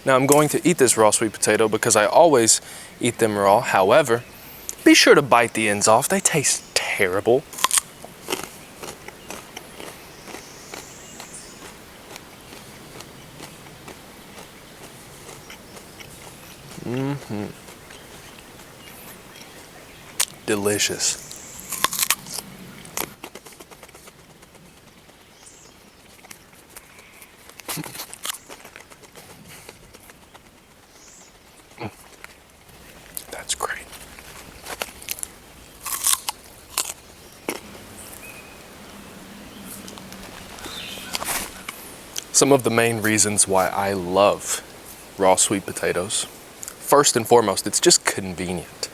Now I'm going to eat this raw sweet potato because I always eat them raw. However, be sure to bite the ends off. They taste terrible. Delicious. That's great. Some of the main reasons why I love raw sweet potatoes. First and foremost, it's just convenient.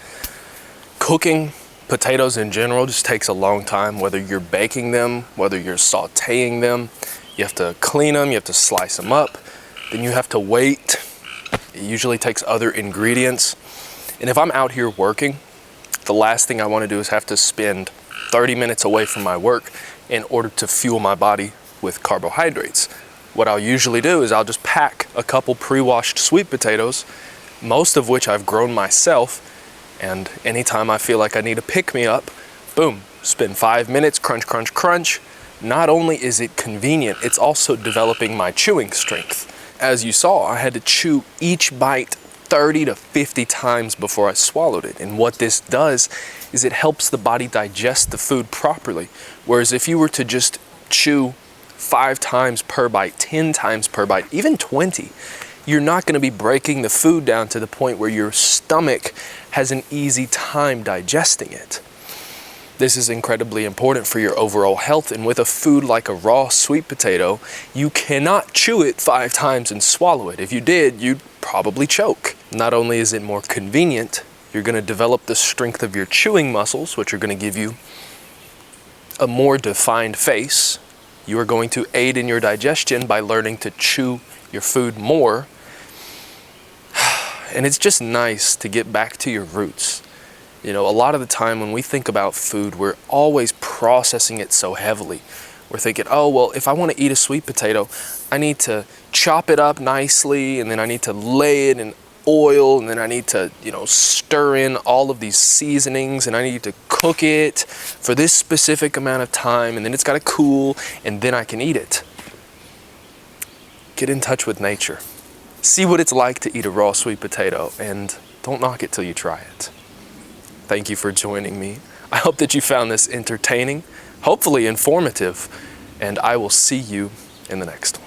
Cooking potatoes in general just takes a long time, whether you're baking them, whether you're sauteing them. You have to clean them, you have to slice them up, then you have to wait. It usually takes other ingredients. And if I'm out here working, the last thing I want to do is have to spend 30 minutes away from my work in order to fuel my body with carbohydrates. What I'll usually do is I'll just pack a couple pre-washed sweet potatoes, most of which I've grown myself, and anytime I feel like I need a pick-me-up, boom, spend 5 minutes, crunch, crunch, crunch. Not only is it convenient, it's also developing my chewing strength. As you saw, I had to chew each bite 30 to 50 times before I swallowed it. And what this does is it helps the body digest the food properly. Whereas if you were to just chew 5 times per bite, 10 times per bite, even 20, you're not going to be breaking the food down to the point where your stomach has an easy time digesting it. This is incredibly important for your overall health, and with a food like a raw sweet potato, you cannot chew it 5 times and swallow it. If you did, you'd probably choke. Not only is it more convenient, you're going to develop the strength of your chewing muscles, which are going to give you a more defined face. You are going to aid in your digestion by learning to chew your food more. And it's just nice to get back to your roots. You know, a lot of the time when we think about food, we're always processing it so heavily. We're thinking, oh, well, if I want to eat a sweet potato, I need to chop it up nicely, and then I need to lay it in oil, and then I need to, stir in all of these seasonings, and I need to cook it for this specific amount of time, and then it's got to cool, and then I can eat it. Get in touch with nature. See what it's like to eat a raw sweet potato, and don't knock it till you try it. Thank you for joining me. I hope that you found this entertaining, hopefully informative, and I will see you in the next one.